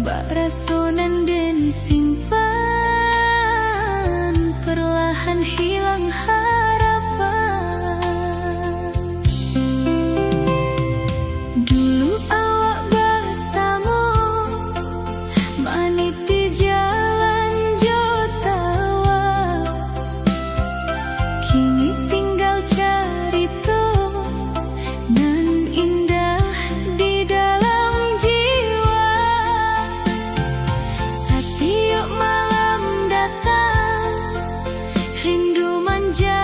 barasonan den simpan, perlahan hilang harapan. Dulu awak bersama maniti jalan Jotawa, kini tinggal cerita nan indah di dalam jiwa. Setiap malam datang rindu manja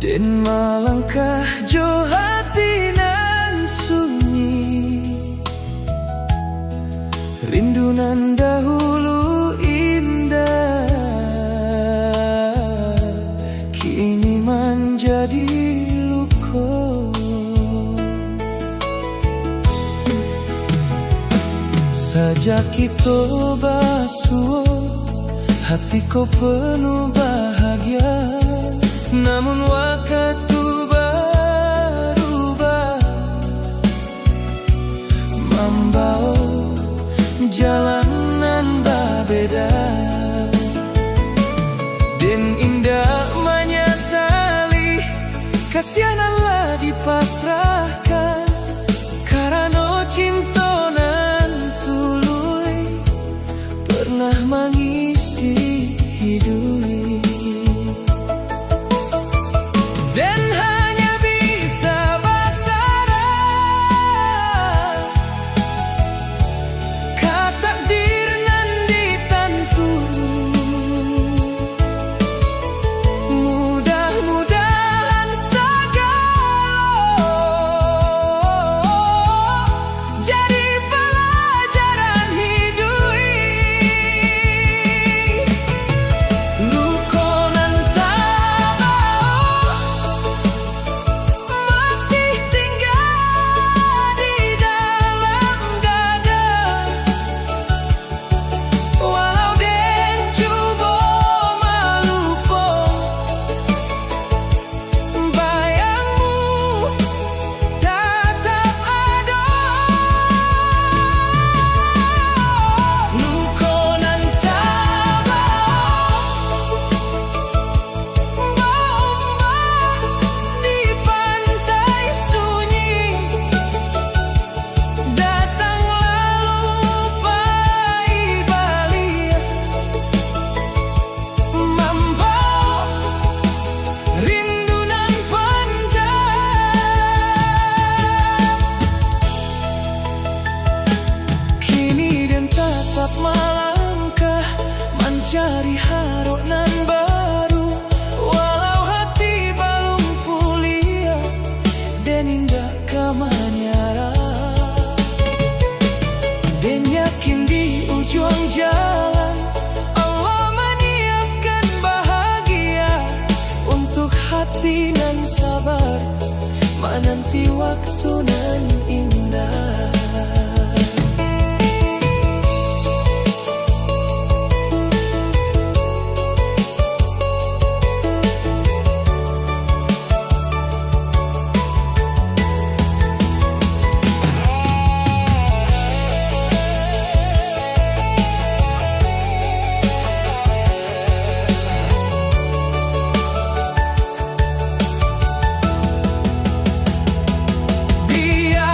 Den malangkah jo hati nan sunyi, rindu nan dahulu indah kini menjadi luka. Sajak kita basuh, hatiku penuh bahagia, namun waktu berubah, membawa jalanan berbeda. Dan indah menyesali, kasihanlah dipasrahkan, karena cinta nan tuluy pernah mengisi hidup. Dan hanya bisa berserah, kata takdir nan ditantu. Mudah-mudahan segala jadi pelajaran hidup. Luka nan tak masih tinggal di dalam dada, walau den cuba melupa, bayangmu tetap ada. Luka nan tak berombak di pantai sunyi, datang lalu bayi membawa rindu nan panjang. Kini dan tetap melangkah mencari harok nan baru, walau hati belum pulih dan indah kemenyarah. Dan yakin di ujung jalan Allah menyiapkan bahagia untuk hati nan sabar menanti waktu nan indah. Biar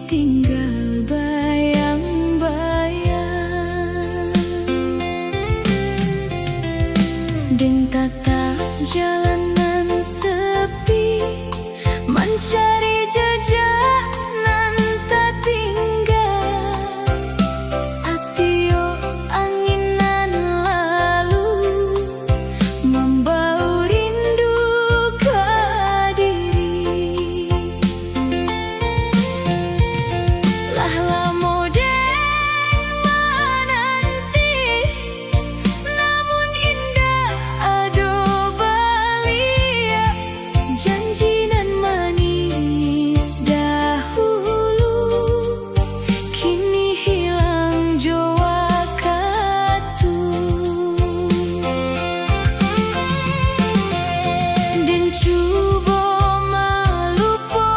tinggal bayang-bayang dan tata jalanan sepi mencari jejak nan tak tinggal. Satio anginan lalu membau rindu ke diri. Lah lamo den menanti, namun indah ado balia. Janji nan manis dahulu kini hilang jo waktu. Dan cuba malupo,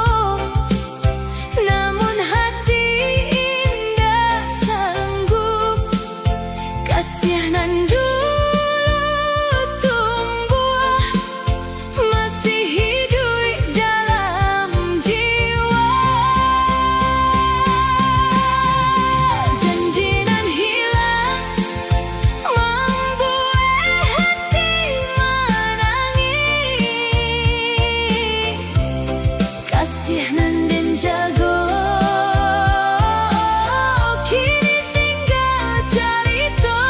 namun hati indah sanggup. Kasih nan dulu tumbuh masih hidup dalam jiwa. Janji nan hilang membuat hati menangis. Kasih nan den jago kini tinggal carito.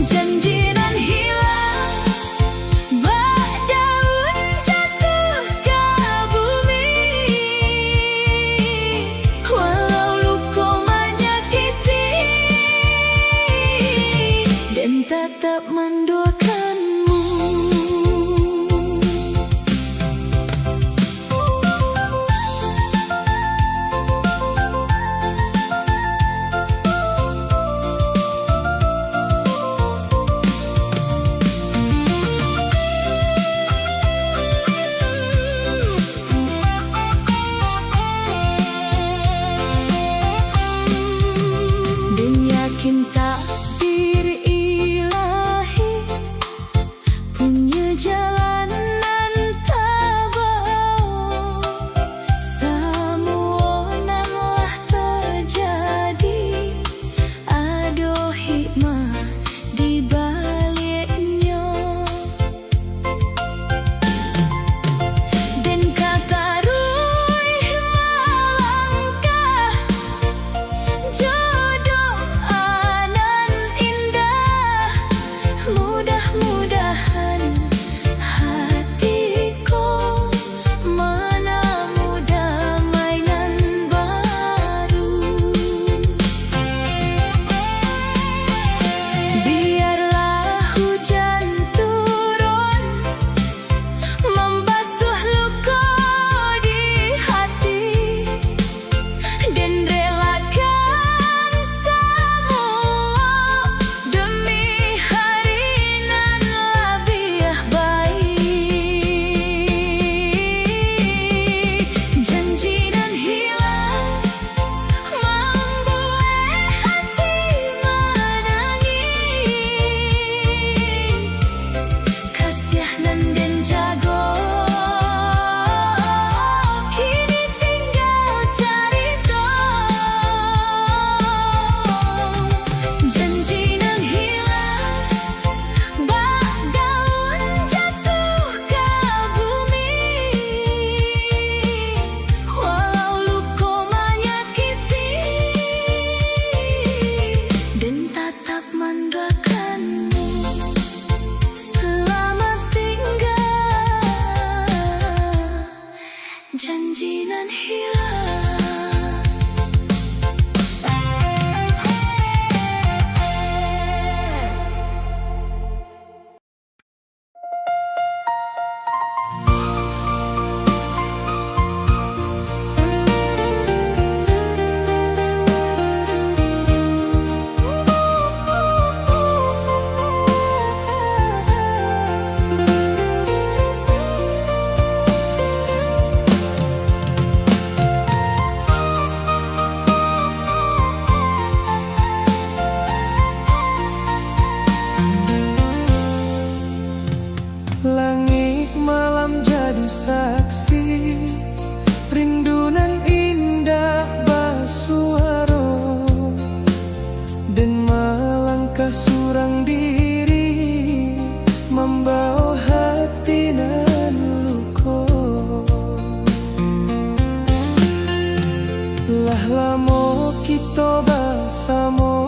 Janji nan hilang bak daun jatuh ke bumi. Walau luka menyakiti dan tetap mendoakanmu. Dan yakin takdir ilahi punya jalan nan tabau. Semua nan lah terjadi ado hikmah di baliknya. Dan kata Ruih melangkah jodoh anan indah. Mudah-mudahan hatiku menemu damai nan baru. Biarlah hujan turun membasuh luka di hati dan relakan semua demi hari nan lebih baik. Janji nan hilang membuat hati menangis. Kasih nan den jago kini tinggal carito. Janji nan hilang bak daun jatuh ke bumi. Walau luka menyakiti dan tetap mendoakanmu selamat tinggal. Janji nan hilang. Sudah lama kita bersama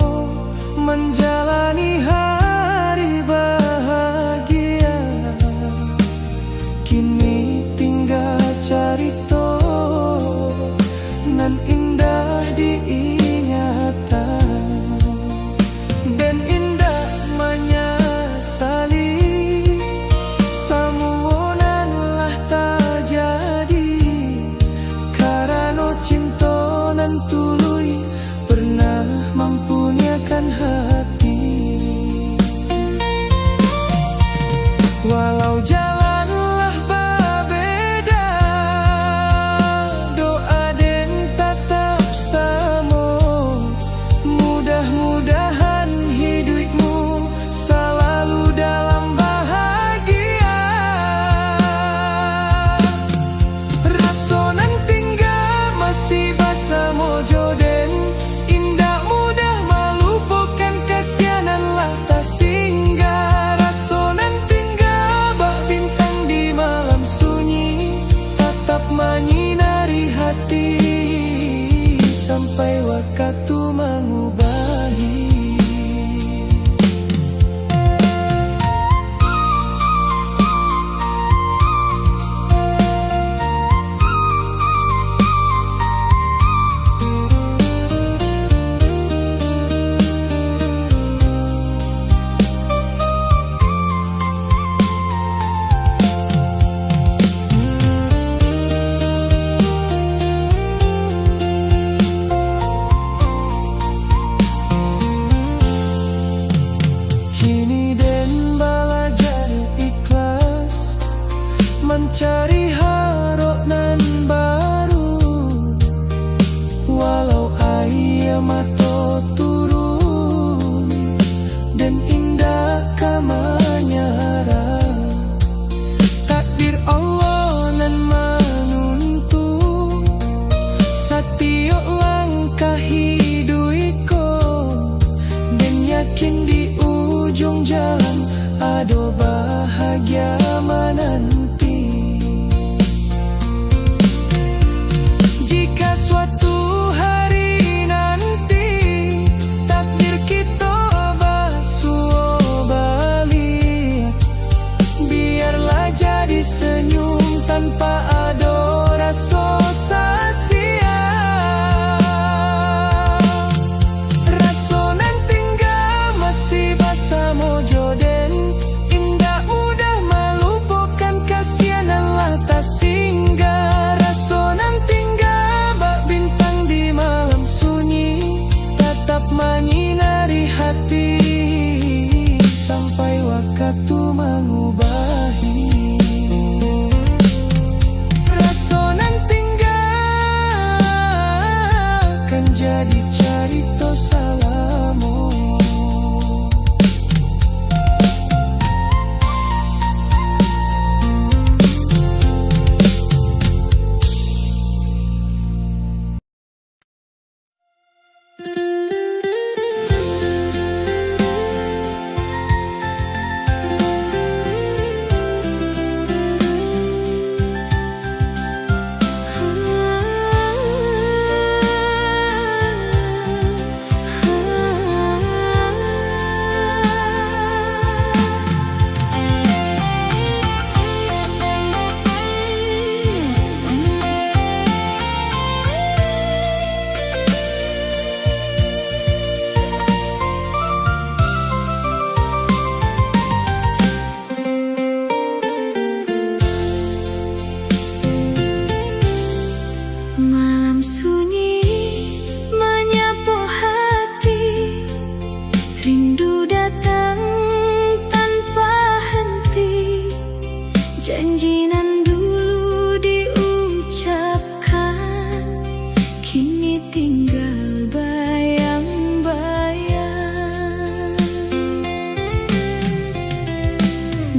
menjalani hari bahagia. Kini tinggal cerita nan indah diingatan, dan indah menyesali semua nan lah terjadi. Karena cinta nan tului pernah mempunyakan hati. Walau jalanlah berbeda, doa dan tetap sama. Mudah-mudahan hidupmu selalu dalam bahagia. Rasa nan tinggal masih bersama jodoh, indah mudah melupakan kasihanan lah tak singgah. Rasa nan tinggal bak bintang di malam sunyi, tetap menyinari hati sampai waktu mengubahi. Kini den belajar ikhlas mencari harok nan baru. Walau air mata turun dan indah kamanyara, takdir Allah nan menuntun setiap langkah hidupku, dan yakin di ujung jalan ada bahagia menanti. Jika suatu hari nanti takdir kita bersua balik, biarlah jadi senyum tanpa ada rasa sia-sia. Rasa nan tinggal masih bersama jodoh, indah mudah melupakan kasihanan lah tak singgah. Rasa nan tinggal bak bintang di malam sunyi, tetap menyinari hati sampai waktu mengubahi. Rasa nan tinggal kan jadi cerita selama. Malam sunyi menyapu hati, rindu datang tanpa henti. Janji nan dulu diucapkan kini tinggal bayang-bayang,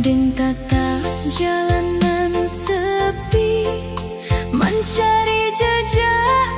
dan tata jalanan sepi mencari jejak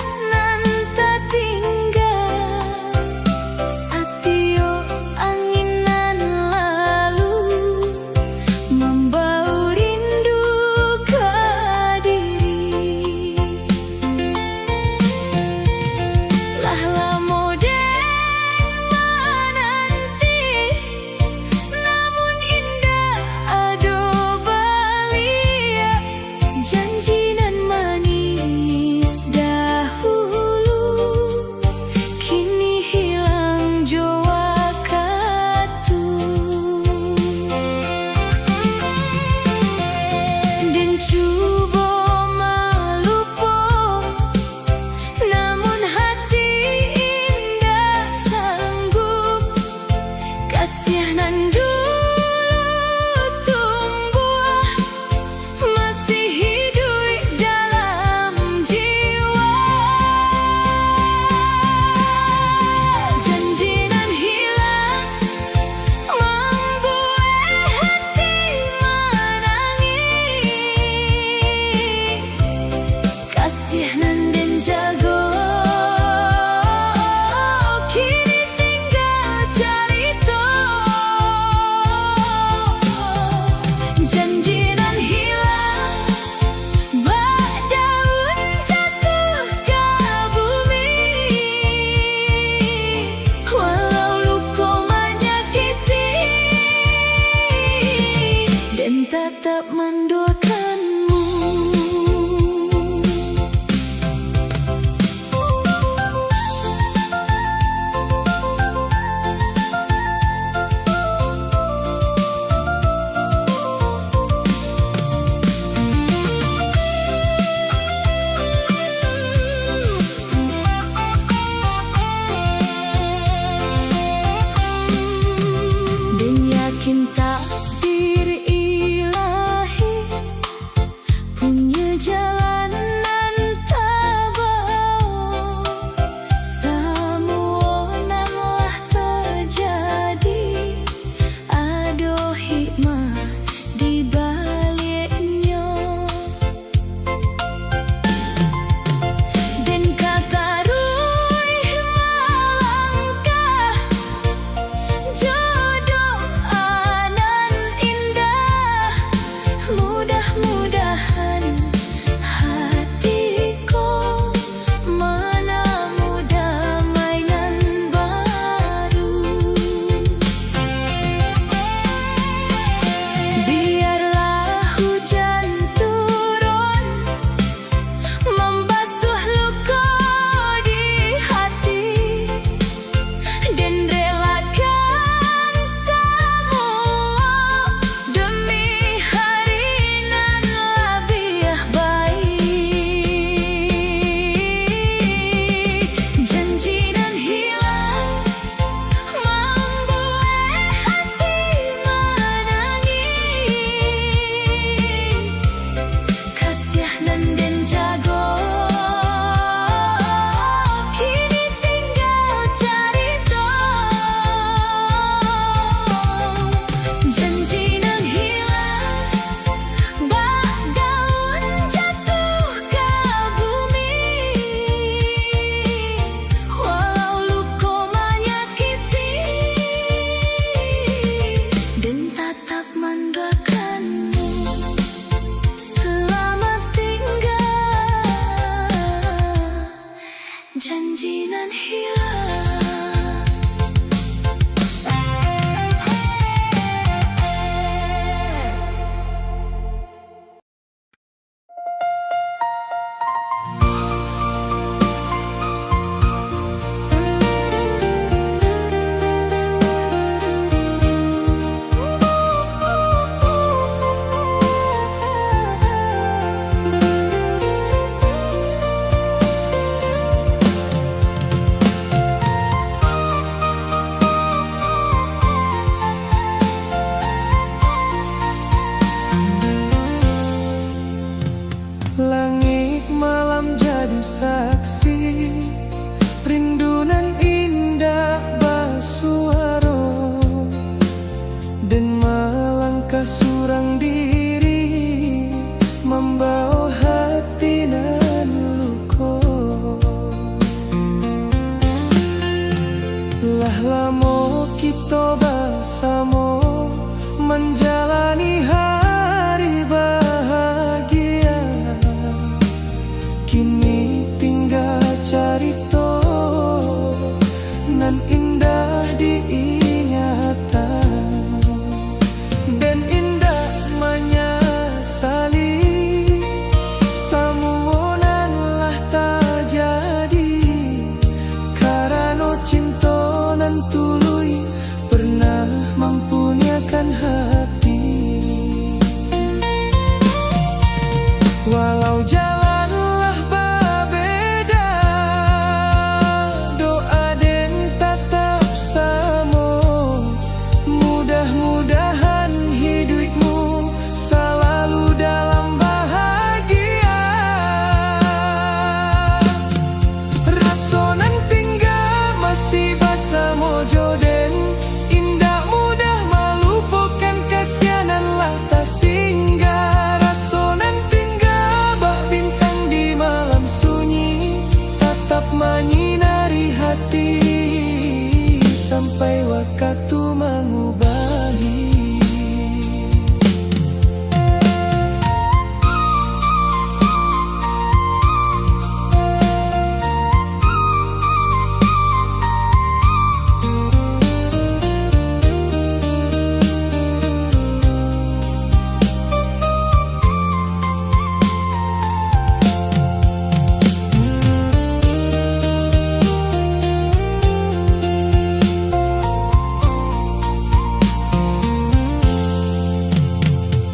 janji nan hilang. Langit malam jadi saksi, rindunan indah basuaro, dan melangkah surang diri, membawa hati nan luko. Lah lamo kita bersama menjalani hari bahagia. Kini tinggal carito nan indah diingatan, dan indah menyesali samuonan lah terjadi, karena cinta nan tului pernah mempunyakan hati. Walau jalanlah berbeda, doa dan tetap sama. Mudah-mudahan hidupmu selalu dalam bahagia. Rasonan tinggal masih bersama joden, indah mudah melupakan kasihanan lah tak singgah. Rasonan menyinari hati sampai waktu mengubahi.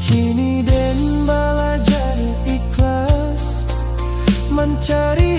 Kini den belajar ikhlas mencari